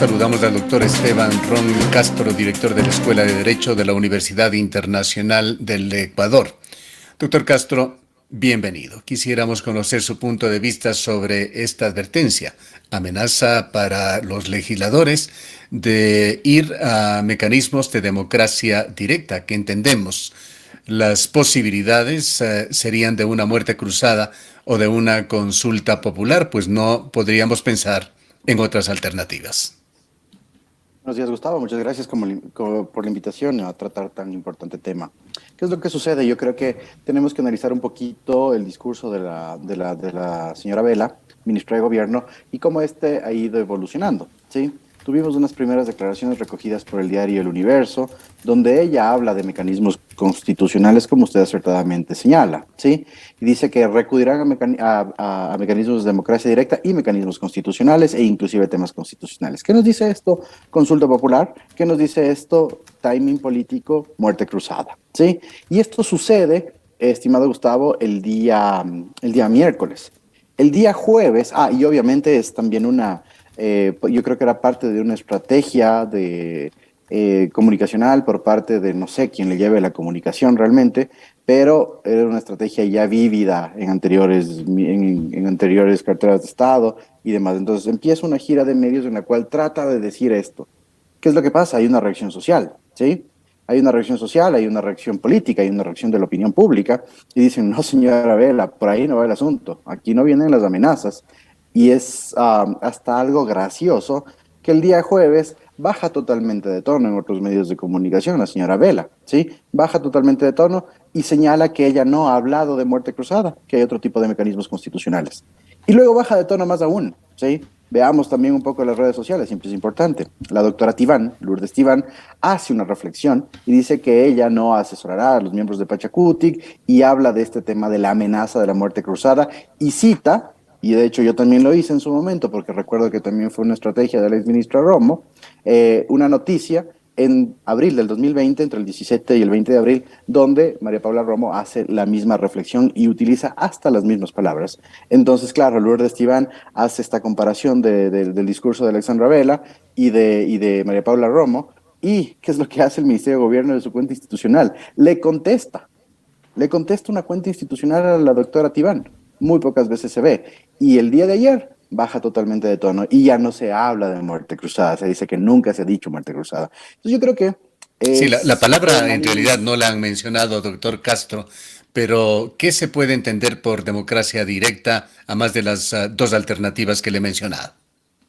saludamos al doctor Esteban Ron Castro, director de la Escuela de Derecho de la Universidad Internacional del Ecuador. Doctor Castro, bienvenido. Quisiéramos conocer su punto de vista sobre esta advertencia, amenaza para los legisladores de ir a mecanismos de democracia directa, que entendemos las posibilidades serían de una muerte cruzada o de una consulta popular, pues no podríamos pensar en otras alternativas. Buenos días, Gustavo. Muchas gracias por la invitación a tratar tan importante tema. ¿Qué es lo que sucede? Yo creo que tenemos que analizar un poquito el discurso de la señora Vela, ministra de Gobierno, y cómo este ha ido evolucionando, ¿sí? Tuvimos unas primeras declaraciones recogidas por el diario El Universo, donde ella habla de mecanismos constitucionales, como usted acertadamente señala, ¿sí? Y dice que recurrirán a mecanismos de democracia directa y mecanismos constitucionales e inclusive temas constitucionales. ¿Qué nos dice esto? Consulta popular. ¿Qué nos dice esto? Timing político, muerte cruzada, ¿sí? Y esto sucede, estimado Gustavo, el día miércoles. El día jueves, y obviamente es también yo creo que era parte de una estrategia comunicacional por parte de no sé quién le lleve la comunicación realmente, pero era una estrategia ya vívida en anteriores carteras de Estado y demás. Entonces empieza una gira de medios en la cual trata de decir esto. ¿Qué es lo que pasa? Hay una reacción social, ¿sí? Hay una reacción social, hay una reacción política, hay una reacción de la opinión pública y dicen, no, señora Vela, por ahí no va el asunto, aquí no vienen las amenazas. Y es hasta algo gracioso que el día jueves baja totalmente de tono en otros medios de comunicación, la señora Vela, ¿sí? Baja totalmente de tono y señala que ella no ha hablado de muerte cruzada, que hay otro tipo de mecanismos constitucionales. Y luego baja de tono más aún, ¿sí? Veamos también un poco las redes sociales, siempre es importante. La doctora Tibán, Lourdes Tibán, hace una reflexión y dice que ella no asesorará a los miembros de Pachacutic y habla de este tema de la amenaza de la muerte cruzada y cita, y de hecho yo también lo hice en su momento, porque recuerdo que también fue una estrategia del exministro Romo, una noticia en abril del 2020, entre el 17 y el 20 de abril, donde María Paula Romo hace la misma reflexión y utiliza hasta las mismas palabras. Entonces, claro, Lourdes Tibán hace esta comparación del discurso de Alexandra Vela y de María Paula Romo, y ¿qué es lo que hace el Ministerio de Gobierno de su cuenta institucional? Le contesta una cuenta institucional a la doctora Tibán. Muy pocas veces se ve. Y el día de ayer baja totalmente de tono y ya no se habla de muerte cruzada. Se dice que nunca se ha dicho muerte cruzada. Entonces yo creo que Sí, la es un palabra tema en realidad muy... no la han mencionado, doctor Castro, pero ¿qué se puede entender por democracia directa, a más de las dos alternativas que le he mencionado?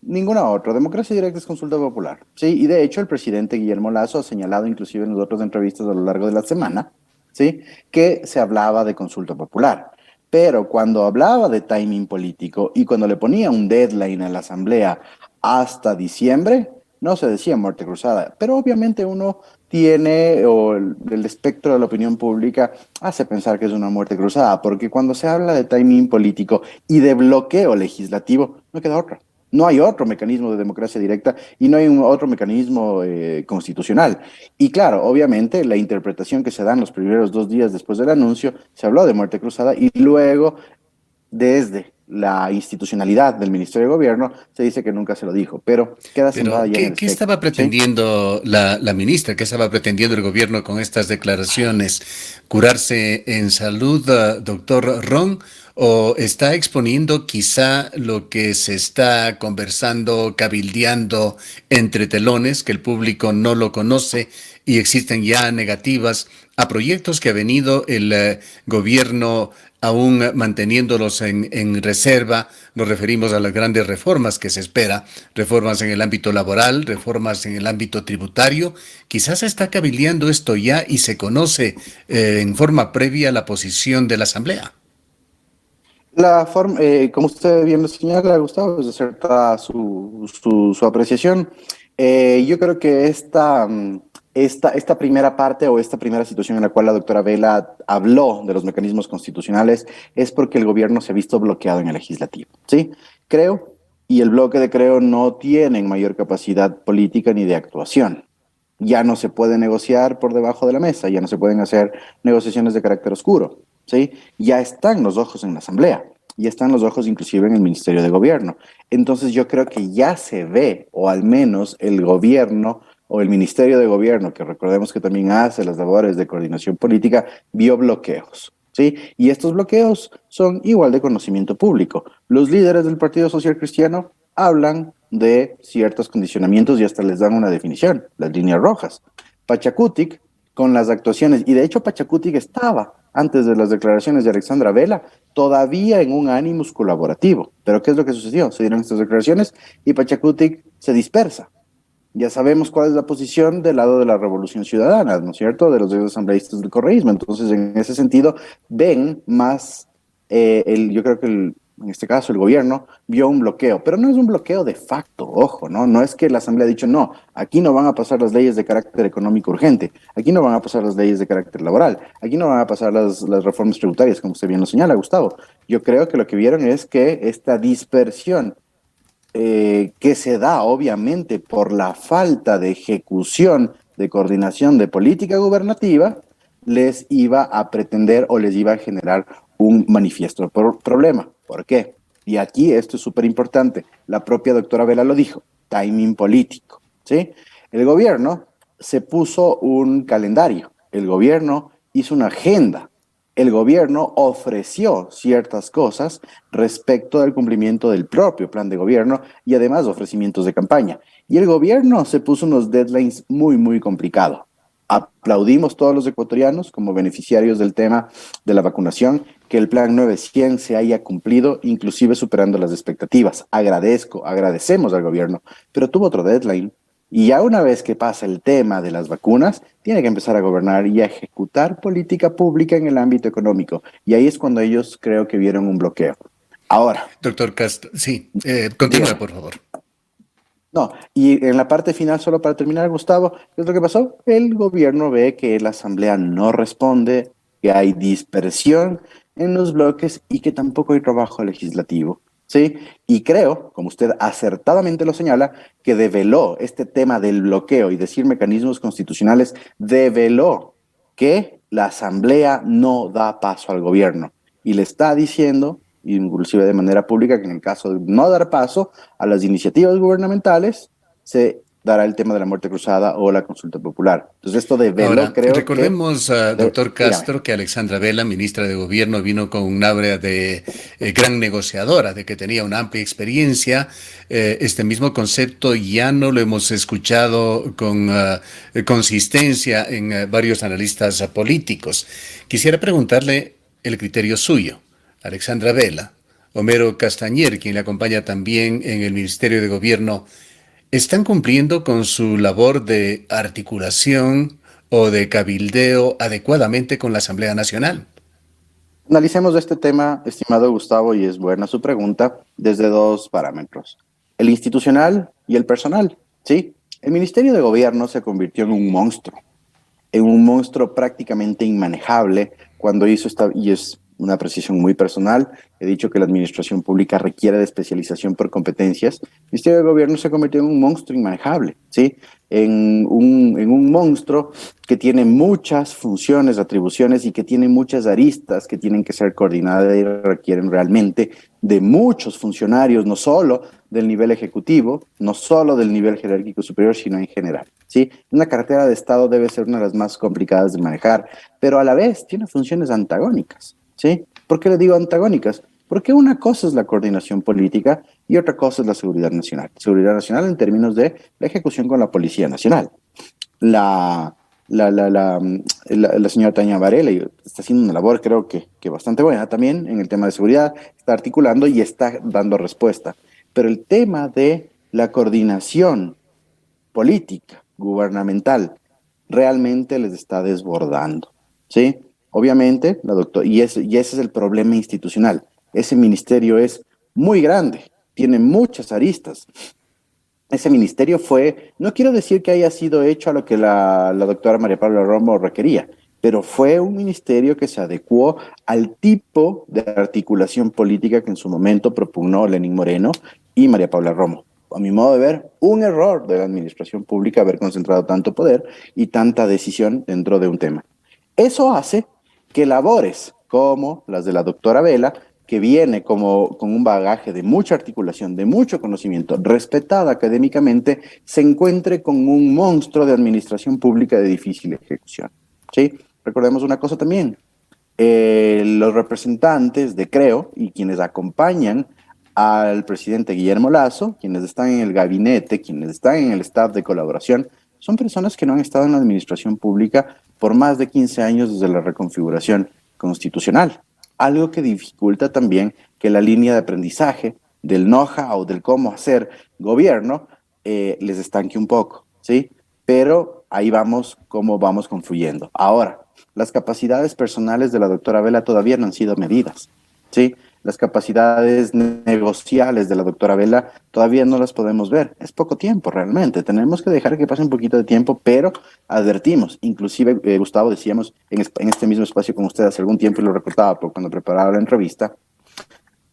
Ninguna otra. Democracia directa es consulta popular. Sí, y de hecho el presidente Guillermo Lazo ha señalado inclusive en las otras entrevistas a lo largo de la semana, ¿sí? Que se hablaba de consulta popular. Pero cuando hablaba de timing político y cuando le ponía un deadline a la Asamblea hasta diciembre, no se decía muerte cruzada. Pero obviamente uno tiene, o el espectro de la opinión pública hace pensar que es una muerte cruzada, porque cuando se habla de timing político y de bloqueo legislativo, no queda otra. No hay otro mecanismo de democracia directa y no hay otro mecanismo constitucional. Y claro, obviamente la interpretación que se da en los primeros 2 días después del anuncio, se habló de muerte cruzada y luego desde la institucionalidad del Ministerio de Gobierno se dice que nunca se lo dijo, pero queda sembrada Pero, ya en el ¿qué espectro, estaba ¿sí? pretendiendo la ministra? ¿Qué estaba pretendiendo el gobierno con estas declaraciones? ¿Curarse en salud, doctor Ron? ¿O está exponiendo quizá lo que se está conversando, cabildeando entre telones, que el público no lo conoce y existen ya negativas a proyectos que ha venido el gobierno aún manteniéndolos en reserva? Nos referimos a las grandes reformas que se espera, reformas en el ámbito laboral, reformas en el ámbito tributario. Quizás se está cabildeando esto ya y se conoce en forma previa la posición de la Asamblea. Como usted bien lo señala, Gustavo, es acertada su apreciación. Yo creo que esta primera parte o esta primera situación en la cual la doctora Vela habló de los mecanismos constitucionales es porque el gobierno se ha visto bloqueado en el legislativo, ¿sí? Creo, y el bloque de Creo no tienen mayor capacidad política ni de actuación. Ya no se puede negociar por debajo de la mesa, ya no se pueden hacer negociaciones de carácter oscuro, ¿sí? Ya están los ojos en la Asamblea. y están los ojos inclusive en el Ministerio de Gobierno. Entonces yo creo que ya se ve, o al menos el gobierno o el Ministerio de Gobierno, que recordemos que también hace las labores de coordinación política, vio bloqueos. ¿Sí? Y estos bloqueos son igual de conocimiento público. Los líderes del Partido Social Cristiano hablan de ciertos condicionamientos y hasta les dan una definición, las líneas rojas. Pachacutic, con las actuaciones, y de hecho Pachacutic estaba, antes de las declaraciones de Alexandra Vela, todavía en un ánimos colaborativo. Pero ¿qué es lo que sucedió? Se dieron estas declaraciones y Pachacutic se dispersa. Ya sabemos cuál es la posición del lado de la Revolución Ciudadana, ¿no es cierto? De los asambleístas del correísmo. Entonces, en ese sentido, ven más, yo creo que en este caso el gobierno vio un bloqueo, pero no es un bloqueo de facto, ojo, ¿no? No es que la Asamblea ha dicho, no, aquí no van a pasar las leyes de carácter económico urgente, aquí no van a pasar las leyes de carácter laboral, aquí no van a pasar las reformas tributarias, como usted bien lo señala, Gustavo. Yo creo que lo que vieron es que esta dispersión que se da obviamente por la falta de ejecución, de coordinación de política gubernativa, les iba a pretender o les iba a generar un manifiesto problema. ¿Por qué? Y aquí esto es súper importante. La propia doctora Vela lo dijo, timing político, ¿sí? El gobierno se puso un calendario, el gobierno hizo una agenda, el gobierno ofreció ciertas cosas respecto del cumplimiento del propio plan de gobierno y además ofrecimientos de campaña. Y el gobierno se puso unos deadlines muy, muy complicados. Aplaudimos todos los ecuatorianos como beneficiarios del tema de la vacunación, que el plan 900 se haya cumplido, inclusive superando las expectativas. Agradecemos al gobierno, pero tuvo otro deadline. Y ya una vez que pasa el tema de las vacunas, tiene que empezar a gobernar y a ejecutar política pública en el ámbito económico. Y ahí es cuando ellos creo que vieron un bloqueo. Ahora, Doctor Castro, sí, continúe, dígame. por favor. No, y en la parte final, solo para terminar, Gustavo, ¿qué es lo que pasó? El gobierno ve que la asamblea no responde, que hay dispersión en los bloques y que tampoco hay trabajo legislativo, ¿sí? Y creo, como usted acertadamente lo señala, que develó este tema del bloqueo y decir mecanismos constitucionales, develó que la asamblea no da paso al gobierno y le está diciendo, inclusive de manera pública, que en el caso de no dar paso a las iniciativas gubernamentales, se dará el tema de la muerte cruzada o la consulta popular. Entonces esto develó, Ahora, creo que, recordemos, doctor dígame. Castro, que Alexandra Vela, ministra de Gobierno, vino con un aura de gran negociadora, de que tenía una amplia experiencia. Este mismo concepto ya no lo hemos escuchado con consistencia en varios analistas políticos. Quisiera preguntarle el criterio suyo, Alexandra Vela, Homero Castañer, quien le acompaña también en el Ministerio de Gobierno. ¿Están cumpliendo con su labor de articulación o de cabildeo adecuadamente con la Asamblea Nacional? Analicemos este tema, estimado Gustavo, y es buena su pregunta, desde dos parámetros, el institucional y el personal, ¿sí? El Ministerio de Gobierno se convirtió en un monstruo prácticamente inmanejable cuando hizo esta, y es una precisión muy personal, he dicho que la administración pública requiere de especialización por competencias, el Ministerio de Gobierno se convirtió en un monstruo inmanejable, ¿sí? En un monstruo que tiene muchas funciones, atribuciones y que tiene muchas aristas que tienen que ser coordinadas y requieren realmente de muchos funcionarios, no solo del nivel ejecutivo, no solo del nivel jerárquico superior, sino en general. ¿Sí? Una cartera de Estado debe ser una de las más complicadas de manejar, pero a la vez tiene funciones antagónicas. ¿Sí? ¿Por qué le digo antagónicas? Porque una cosa es la coordinación política y otra cosa es la seguridad nacional. Seguridad nacional en términos de la ejecución con la Policía Nacional. La, la señora Tania Varela está haciendo una labor creo que bastante buena también en el tema de seguridad, está articulando y está dando respuesta. Pero el tema de la coordinación política, gubernamental, realmente les está desbordando, ¿sí? Obviamente, y ese es el problema institucional. Ese ministerio es muy grande, tiene muchas aristas. Ese ministerio fue, no quiero decir que haya sido hecho a lo que la doctora María Paula Romo requería, pero fue un ministerio que se adecuó al tipo de articulación política que en su momento propugnó Lenín Moreno y María Paula Romo. A mi modo de ver, un error de la administración pública haber concentrado tanto poder y tanta decisión dentro de un tema. Eso hace que labores como las de la doctora Vela, que viene como con un bagaje de mucha articulación, de mucho conocimiento, respetada académicamente, se encuentre con un monstruo de administración pública de difícil ejecución. ¿Sí? Recordemos una cosa también, los representantes de Creo y quienes acompañan al presidente Guillermo Lasso, quienes están en el gabinete, quienes están en el staff de colaboración, son personas que no han estado en la administración pública por más de 15 años desde la reconfiguración constitucional. Algo que dificulta también que la línea de aprendizaje del know-how, del cómo hacer gobierno, les estanque un poco, ¿sí? Pero ahí vamos, cómo vamos confluyendo. Ahora, las capacidades personales de la doctora Vela todavía no han sido medidas, ¿sí? Las capacidades negociales de la doctora Vela todavía no las podemos ver. Es poco tiempo realmente. Tenemos que dejar que pase un poquito de tiempo, pero advertimos. Inclusive, Gustavo, decíamos en este mismo espacio con usted hace algún tiempo, y lo recordaba cuando preparaba la entrevista,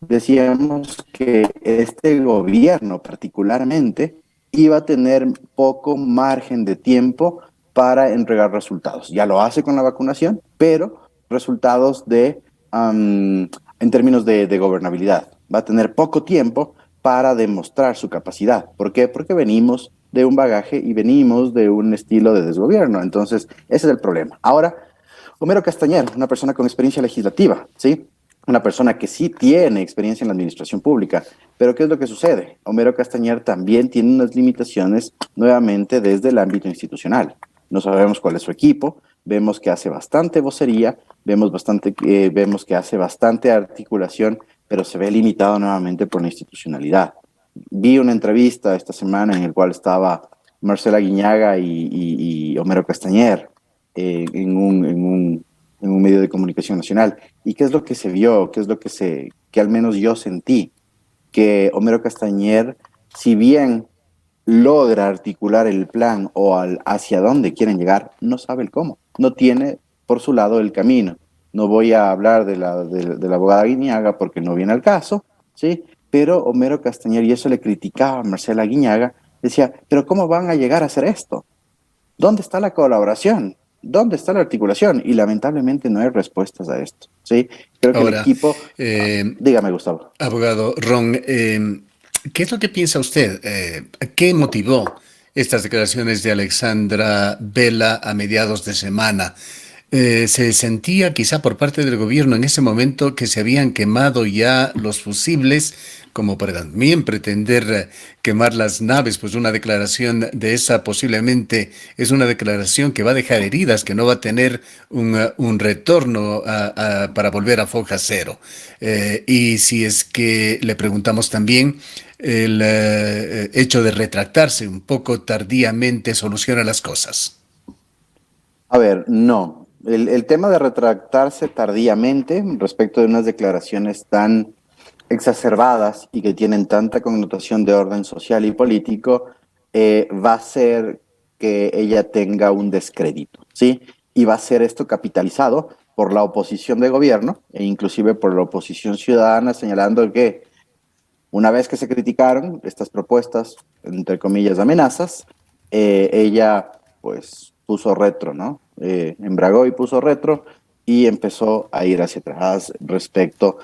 decíamos que este gobierno particularmente iba a tener poco margen de tiempo para entregar resultados. Ya lo hace con la vacunación, pero resultados en términos de gobernabilidad. Va a tener poco tiempo para demostrar su capacidad. ¿Por qué? Porque venimos de un bagaje y venimos de un estilo de desgobierno. Entonces, ese es el problema. Ahora, Homero Castañer, una persona con experiencia legislativa, ¿sí? Una persona que sí tiene experiencia en la administración pública. Pero ¿qué es lo que sucede? Homero Castañer también tiene unas limitaciones nuevamente desde el ámbito institucional. No sabemos cuál es su equipo, vemos que hace bastante vocería, vemos que hace bastante articulación, pero se ve limitado nuevamente por la institucionalidad. Vi una entrevista esta semana en la cual estaba Marcela Guiñaga y Homero Castañer en un medio de comunicación nacional. ¿Y qué es lo que se vio? ¿Qué es lo que al menos yo sentí? Que Homero Castañer, si bien logra articular el plan o hacia dónde quieren llegar, no sabe el cómo. No tiene por su lado el camino. No voy a hablar de la abogada Guiñaga porque no viene al caso, ¿sí? Pero Homero Castañer, y eso le criticaba a Marcela Guiñaga, decía, pero ¿cómo van a llegar a hacer esto? ¿Dónde está la colaboración? ¿Dónde está la articulación? Y lamentablemente no hay respuestas a esto, ¿sí? Creo que el Ahora, equipo... eh, dígame, Gustavo. abogado Ron, ¿qué es lo que piensa usted? ¿Qué motivó estas declaraciones de Alexandra Vela a mediados de semana? Se sentía quizá por parte del gobierno en ese momento que se habían quemado ya los fusibles, como para también pretender quemar las naves, pues una declaración de esa posiblemente es una declaración que va a dejar heridas, que no va a tener un retorno para volver a foja cero. Y si es que le preguntamos también, el hecho de retractarse un poco tardíamente soluciona las cosas. A ver, no. El tema de retractarse tardíamente respecto de unas declaraciones tan exacerbadas y que tienen tanta connotación de orden social y político, va a ser que ella tenga un descrédito, ¿sí? Y va a ser esto capitalizado por la oposición de gobierno e inclusive por la oposición ciudadana, señalando que una vez que se criticaron estas propuestas, entre comillas, amenazas, ella pues puso retro, ¿no? Embragó y puso retro y empezó a ir hacia atrás respecto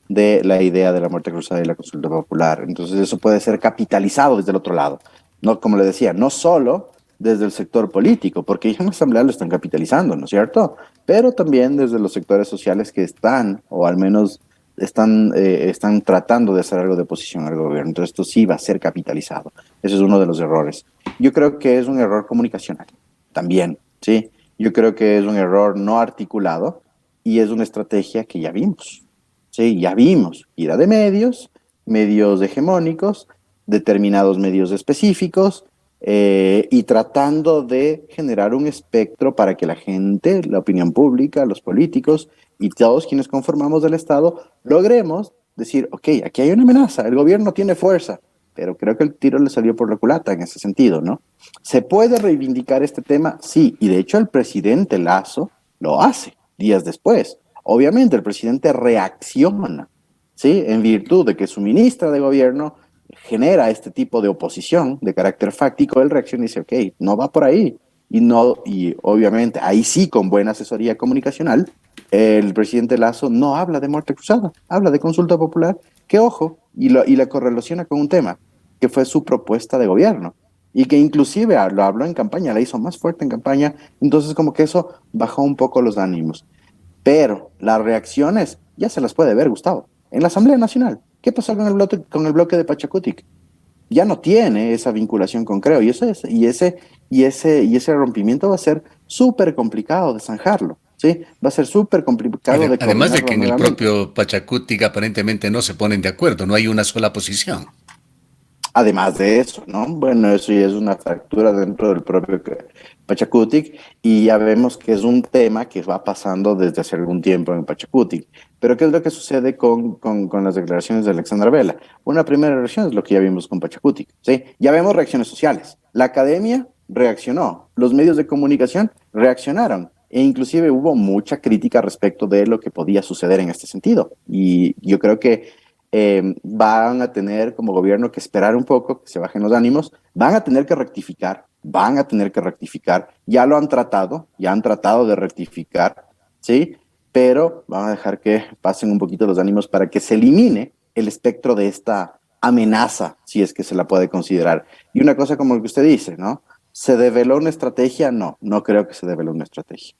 de la idea de la muerte cruzada y la consulta popular. Entonces eso puede ser capitalizado desde el otro lado. No, como le decía, no solo desde el sector político, porque ya en la Asamblea lo están capitalizando, ¿no es cierto? Pero también desde los sectores sociales que están, o al menos están tratando de hacer algo de oposición al gobierno. Entonces esto sí va a ser capitalizado. Ese es uno de los errores. Yo creo que es un error comunicacional también, ¿sí? Yo creo que es un error no articulado y es una estrategia que ya vimos, ¿sí? Ya vimos, ira de medios, medios hegemónicos, determinados medios específicos, y tratando de generar un espectro para que la gente, la opinión pública, los políticos y todos quienes conformamos el Estado logremos decir, ok, aquí hay una amenaza, el gobierno tiene fuerza, pero creo que el tiro le salió por la culata en ese sentido, ¿no? ¿Se puede reivindicar este tema? Sí, y de hecho el presidente Lasso lo hace días después. Obviamente el presidente reacciona, ¿sí? En virtud de que su ministra de gobierno genera este tipo de oposición de carácter fáctico, él reacciona y dice, ok, no va por ahí. Y obviamente ahí sí con buena asesoría comunicacional el presidente Lazo no habla de muerte cruzada, habla de consulta popular, que ojo, y la correlaciona con un tema, que fue su propuesta de gobierno, y que inclusive lo habló en campaña, la hizo más fuerte en campaña, entonces como que eso bajó un poco los ánimos. Pero las reacciones ya se las puede ver, Gustavo. En la Asamblea Nacional, ¿qué pasó con el bloque de Pachacutic? Ya no tiene esa vinculación con Creo y ese rompimiento va a ser súper complicado de zanjarlo, ¿sí? Va a ser súper complicado de Además de que coordinarlo en el nuevamente. propio Pachacutic aparentemente no se ponen de acuerdo, no hay una sola posición. Además de eso, ¿no? Bueno, eso ya es una fractura dentro del propio Pachacutic y ya vemos que es un tema que va pasando desde hace algún tiempo en Pachacutic. Pero ¿qué es lo que sucede con las declaraciones de Alexandra Vela? Una primera reacción es lo que ya vimos con Pachacutic, ¿sí? Ya vemos reacciones sociales. La academia reaccionó, los medios de comunicación reaccionaron e inclusive hubo mucha crítica respecto de lo que podía suceder en este sentido. Y yo creo que van a tener como gobierno que esperar un poco, que se bajen los ánimos, van a tener que rectificar, ya lo han tratado, ya han tratado de rectificar, ¿sí? Pero van a dejar que pasen un poquito los ánimos para que se elimine el espectro de esta amenaza, si es que se la puede considerar. Y una cosa como lo que usted dice, ¿no? ¿Se develó una estrategia? No, no creo que se develó una estrategia.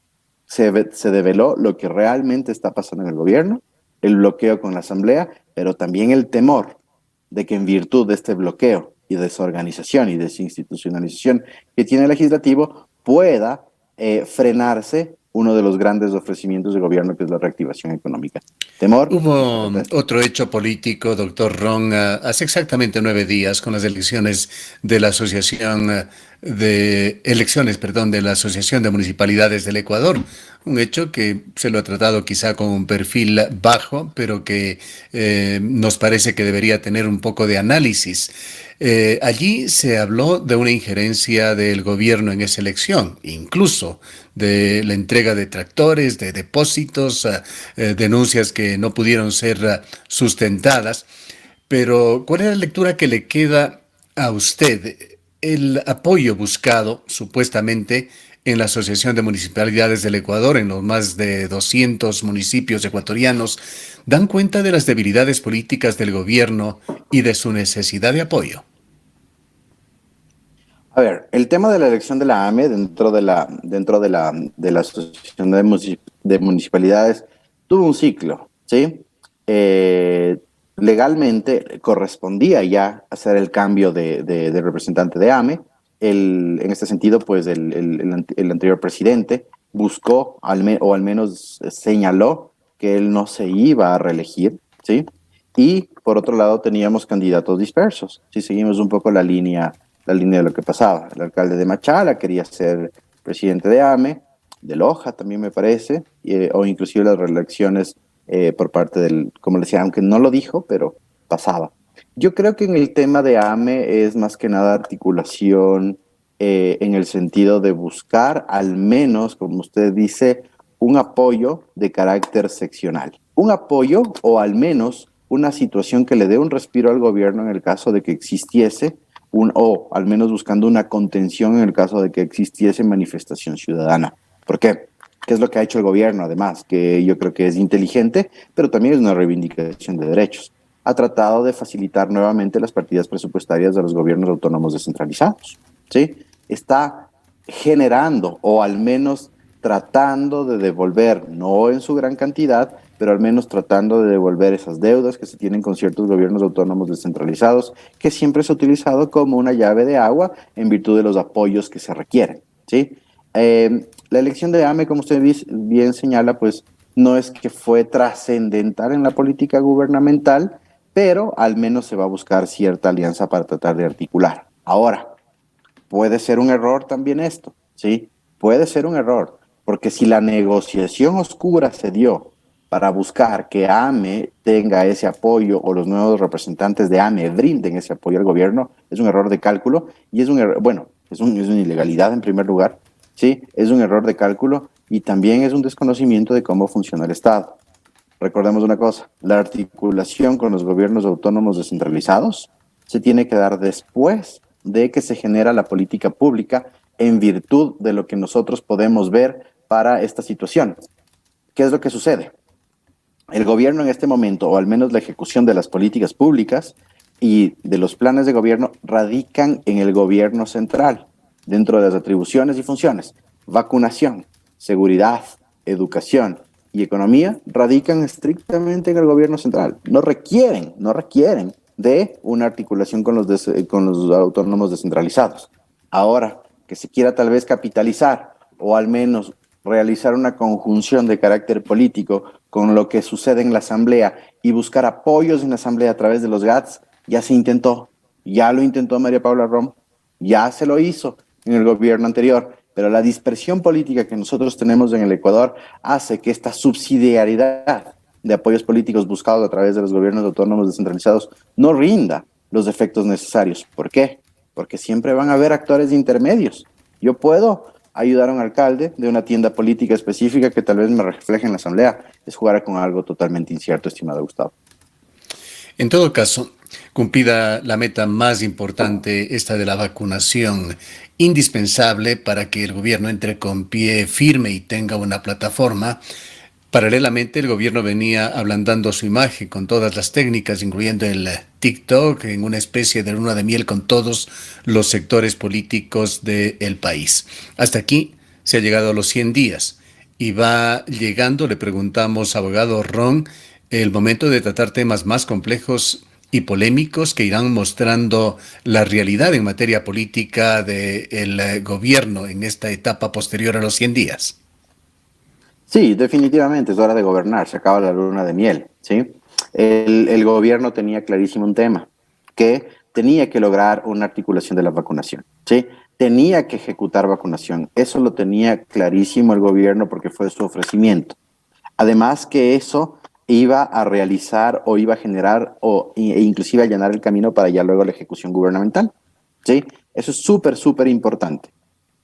Se develó lo que realmente está pasando en el gobierno, el bloqueo con la Asamblea, pero también el temor de que en virtud de este bloqueo y desorganización y desinstitucionalización que tiene el legislativo pueda frenarse uno de los grandes ofrecimientos del gobierno, que es la reactivación económica. Temor y Hubo protesta. otro hecho político, doctor Ron, hace exactamente 9 días con las elecciones de la Asociación de Elecciones, perdón, de la Asociación de Municipalidades del Ecuador. Un hecho que se lo ha tratado quizá con un perfil bajo, pero que nos parece que debería tener un poco de análisis. Allí se habló de una injerencia del gobierno en esa elección, incluso de la entrega de tractores, de depósitos, denuncias que no pudieron ser sustentadas. Pero, ¿cuál es la lectura que le queda a usted? El apoyo buscado, supuestamente, en la Asociación de Municipalidades del Ecuador, en los más de 200 municipios ecuatorianos, dan cuenta de las debilidades políticas del gobierno y de su necesidad de apoyo. A ver, el tema de la elección de la AME dentro de la Asociación de Municipalidades tuvo un ciclo, ¿sí? Eh, Legalmente correspondía ya hacer el cambio de representante de AME. En este sentido, pues el anterior presidente buscó, o al menos señaló, que él no se iba a reelegir, ¿sí? Y por otro lado teníamos candidatos dispersos, si seguimos un poco la línea de lo que pasaba. El alcalde de Machala quería ser presidente de AME, de Loja también me parece, o inclusive las reelecciones por parte del, como le decía, aunque no lo dijo, pero pasaba. Yo creo que en el tema de AME es más que nada articulación en el sentido de buscar al menos, como usted dice, un apoyo de carácter seccional. Un apoyo o al menos una situación que le dé un respiro al gobierno en el caso de que existiese o al menos buscando una contención en el caso de que existiese manifestación ciudadana. ¿Por qué? ¿Qué es lo que ha hecho el gobierno, además? Que yo creo que es inteligente, pero también es una reivindicación de derechos. Ha tratado de facilitar nuevamente las partidas presupuestarias de los gobiernos autónomos descentralizados, ¿sí? Está generando, o al menos tratando de devolver, no en su gran cantidad, pero al menos tratando de devolver esas deudas que se tienen con ciertos gobiernos autónomos descentralizados, que siempre se ha utilizado como una llave de agua en virtud de los apoyos que se requieren, ¿sí? La elección de AME, como usted bien señala, pues no es que fue trascendental en la política gubernamental, pero al menos se va a buscar cierta alianza para tratar de articular. Ahora, puede ser un error también esto, ¿sí? Puede ser un error, porque si la negociación oscura se dio para buscar que AME tenga ese apoyo o los nuevos representantes de AME brinden ese apoyo al gobierno, es un error de cálculo y es un error, bueno, es una ilegalidad en primer lugar, ¿sí? Es un error de cálculo y también es un desconocimiento de cómo funciona el Estado. Recordemos una cosa, la articulación con los gobiernos autónomos descentralizados se tiene que dar después de que se genera la política pública en virtud de lo que nosotros podemos ver para esta situación. ¿Qué es lo que sucede? El gobierno en este momento, o al menos la ejecución de las políticas públicas y de los planes de gobierno, radican en el gobierno central, dentro de las atribuciones y funciones. Vacunación, seguridad, educación y economía radican estrictamente en el gobierno central. No requieren de una articulación con los autónomos descentralizados. Ahora, que se quiera tal vez capitalizar o al menos realizar una conjunción de carácter político con lo que sucede en la Asamblea y buscar apoyos en la Asamblea a través de los GATS, ya se intentó, ya lo intentó María Paula Rom, ya se lo hizo en el gobierno anterior, pero la dispersión política que nosotros tenemos en el Ecuador hace que esta subsidiariedad de apoyos políticos buscados a través de los gobiernos autónomos descentralizados no rinda los efectos necesarios. ¿Por qué? Porque siempre van a haber actores intermedios. Yo puedo ayudar a un alcalde de una tienda política específica que tal vez me refleje en la asamblea. Es jugar con algo totalmente incierto, estimado Gustavo. En todo caso, cumplida la meta más importante, esta de la vacunación, indispensable para que el gobierno entre con pie firme y tenga una plataforma. Paralelamente, el gobierno venía ablandando su imagen con todas las técnicas, incluyendo el TikTok, en una especie de luna de miel con todos los sectores políticos del país. Hasta aquí se ha llegado a los 100 días y va llegando, le preguntamos, abogado Ron, el momento de tratar temas más complejos y polémicos que irán mostrando la realidad en materia política del gobierno en esta etapa posterior a los 100 días. Sí, definitivamente es hora de gobernar, se acaba la luna de miel, ¿sí? El gobierno tenía clarísimo un tema, que tenía que lograr una articulación de la vacunación, ¿sí? Tenía que ejecutar vacunación, eso lo tenía clarísimo el gobierno porque fue su ofrecimiento. Además que eso iba a realizar o iba a generar e inclusive allanar el camino para ya luego la ejecución gubernamental, ¿sí? Eso es súper, súper importante,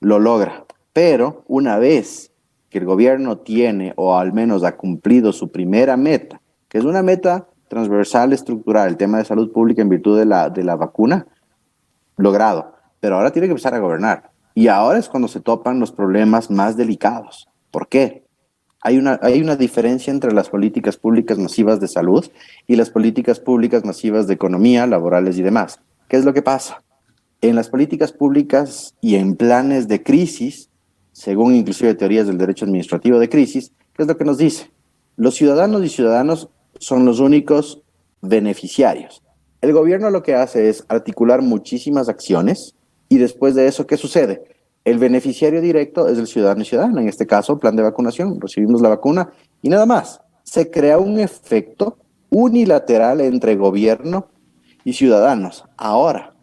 lo logra, pero una vez que el gobierno tiene o al menos ha cumplido su primera meta, que es una meta transversal estructural, el tema de salud pública en virtud de la vacuna, logrado. Pero ahora tiene que empezar a gobernar. Y ahora es cuando se topan los problemas más delicados. ¿Por qué? Hay una diferencia entre las políticas públicas masivas de salud y las políticas públicas masivas de economía, laborales y demás. ¿Qué es lo que pasa? En las políticas públicas y en planes de crisis, según inclusive teorías del derecho administrativo de crisis, ¿qué es lo que nos dice? Los ciudadanos y ciudadanos son los únicos beneficiarios. El gobierno lo que hace es articular muchísimas acciones y después de eso, ¿qué sucede? El beneficiario directo es el ciudadano y ciudadana, en este caso, plan de vacunación, recibimos la vacuna y nada más. Se crea un efecto unilateral entre gobierno y ciudadanos. Ahora,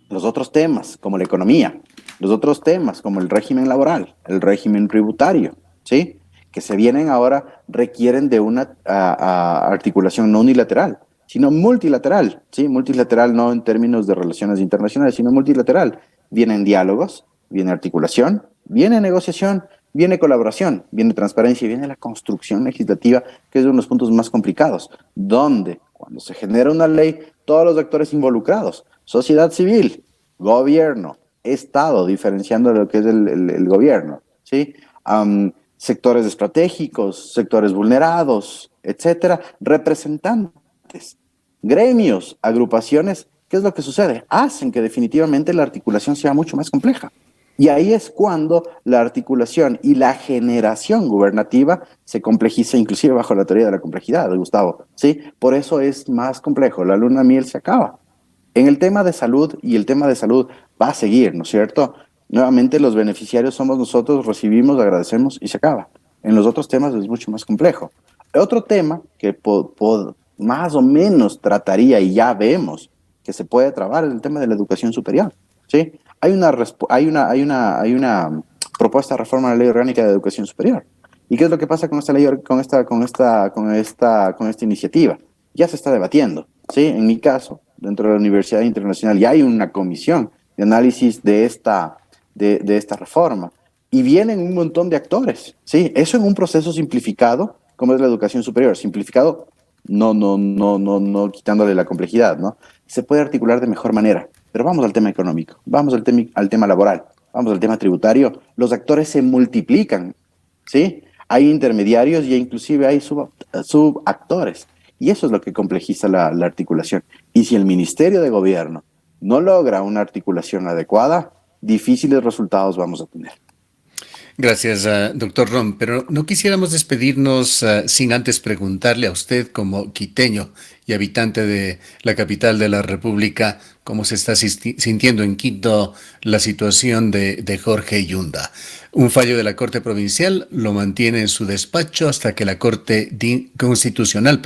los otros temas, como la economía, los otros temas, como el régimen laboral, el régimen tributario, ¿sí? Que se vienen ahora, requieren de una articulación no unilateral, sino multilateral, ¿sí? Multilateral no en términos de relaciones internacionales, sino multilateral. Vienen diálogos, viene articulación, viene negociación, viene colaboración, viene transparencia y viene la construcción legislativa, que es uno de los puntos más complicados, donde cuando se genera una ley, todos los actores involucrados, sociedad civil, gobierno, Estado, diferenciando lo que es el gobierno, ¿sí? Sectores estratégicos, sectores vulnerados, etcétera, representantes, gremios, agrupaciones, ¿qué es lo que sucede? Hacen que definitivamente la articulación sea mucho más compleja. Y ahí es cuando la articulación y la generación gubernativa se complejiza, inclusive bajo la teoría de la complejidad, Gustavo, ¿sí? Por eso es más complejo, la luna de miel se acaba. En el tema de salud, y el tema de salud va a seguir, ¿no es cierto? Nuevamente los beneficiarios somos nosotros, recibimos, agradecemos y se acaba. En los otros temas es mucho más complejo. Otro tema que más o menos trataría y ya vemos que se puede trabar es el tema de la educación superior, ¿sí? Hay una propuesta de reforma a la Ley Orgánica de Educación Superior. ¿Y qué es lo que pasa con esta ley, con esta iniciativa? Ya se está debatiendo, ¿sí? En mi caso, dentro de la Universidad Internacional, ya hay una comisión de análisis de esta reforma. Y vienen un montón de actores, ¿sí? Eso en un proceso simplificado, como es la educación superior. Simplificado, no quitándole la complejidad, ¿no? Se puede articular de mejor manera. Pero vamos al tema económico, vamos al tema laboral, vamos al tema tributario. Los actores se multiplican, ¿sí? hay intermediarios y inclusive hay subactores. Y eso es lo que complejiza la articulación. Y si el Ministerio de Gobierno no logra una articulación adecuada, difíciles resultados vamos a tener. Gracias, doctor Ron. Pero no quisiéramos despedirnos sin antes preguntarle a usted, como quiteño y habitante de la capital de la República, cómo se está sintiendo en Quito la situación de Jorge Yunda. Un fallo de la Corte Provincial lo mantiene en su despacho hasta que la Corte Constitucional,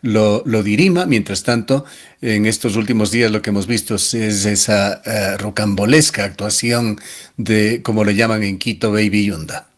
lo dirima. Mientras tanto, en estos últimos días lo que hemos visto es esa rocambolesca actuación de, como le llaman en Quito, Baby Yunda.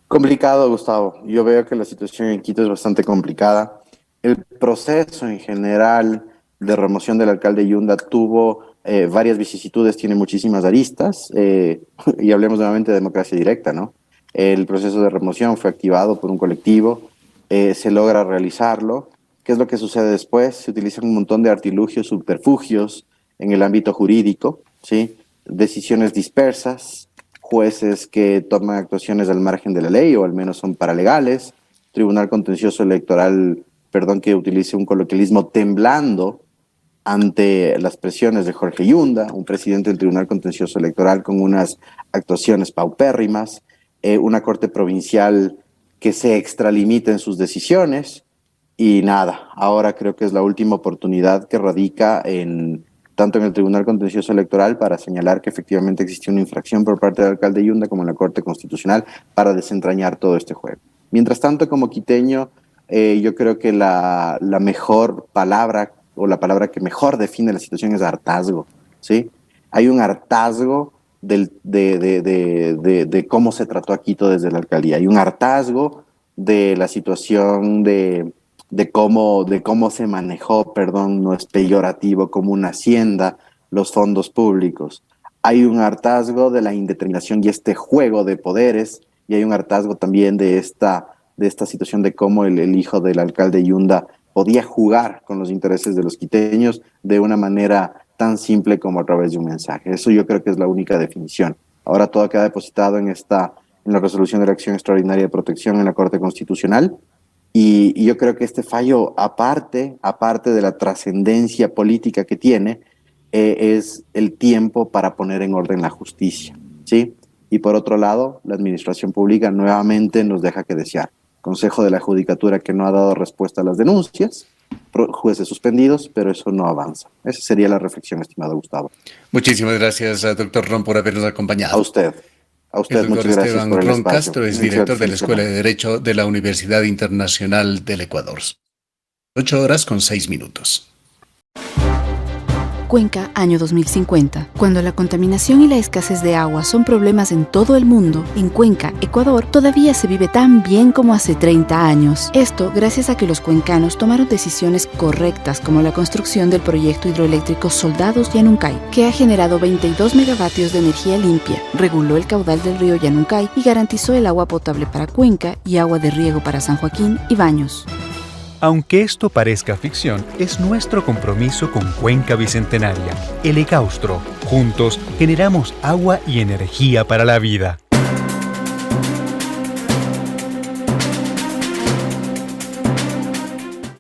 Complicado, Gustavo. Yo veo que la situación en Quito es bastante complicada. El proceso en general de remoción del alcalde Yunda tuvo varias vicisitudes, tiene muchísimas aristas, y hablemos nuevamente de democracia directa, ¿no? El proceso de remoción fue activado por un colectivo, se logra realizarlo. ¿Qué es lo que sucede después? Se utilizan un montón de artilugios, subterfugios en el ámbito jurídico, ¿sí? Decisiones dispersas, jueces que toman actuaciones al margen de la ley o al menos son paralegales, Tribunal Contencioso Electoral, que utilice un coloquialismo, temblando ante las presiones de Jorge Yunda, un presidente del Tribunal Contencioso Electoral con unas actuaciones paupérrimas, una corte provincial que se extralimita en sus decisiones y nada, ahora creo que es la última oportunidad que radica tanto en el Tribunal Contencioso Electoral para señalar que efectivamente existió una infracción por parte del alcalde Yunda, como en la Corte Constitucional, para desentrañar todo este juego. Mientras tanto, como quiteño, yo creo que la mejor palabra o la palabra que mejor define la situación es hartazgo, ¿sí? Hay un hartazgo de cómo se trató a Quito desde la alcaldía. Hay un hartazgo de la situación de cómo se manejó, no es peyorativo, como una hacienda, los fondos públicos. Hay un hartazgo de la indeterminación y este juego de poderes, y hay un hartazgo también de esta situación de cómo el hijo del alcalde Yunda podía jugar con los intereses de los quiteños de una manera tan simple como a través de un mensaje. Eso yo creo que es la única definición. Ahora todo queda depositado en la resolución de la acción extraordinaria de protección en la Corte Constitucional, y yo creo que este fallo, aparte de la trascendencia política que tiene, es el tiempo para poner en orden la justicia, ¿sí? Y por otro lado, la administración pública nuevamente nos deja que desear. Consejo de la Judicatura que no ha dado respuesta a las denuncias, jueces suspendidos, pero eso no avanza. Esa sería la reflexión, estimado Gustavo. Muchísimas gracias, doctor Ron, por habernos acompañado. A usted, muchas gracias Esteban por el Ron espacio. Castro es director de la Escuela de Derecho de la Universidad Internacional del Ecuador. 8:06. Cuenca, año 2050. Cuando la contaminación y la escasez de agua son problemas en todo el mundo, en Cuenca, Ecuador, todavía se vive tan bien como hace 30 años. Esto gracias a que los cuencanos tomaron decisiones correctas, como la construcción del proyecto hidroeléctrico Soldados Yanuncay, que ha generado 22 megavatios de energía limpia, reguló el caudal del río Yanuncay y garantizó el agua potable para Cuenca y agua de riego para San Joaquín y Baños. Aunque esto parezca ficción, es nuestro compromiso con Cuenca Bicentenaria, el Ecaustro. Juntos generamos agua y energía para la vida.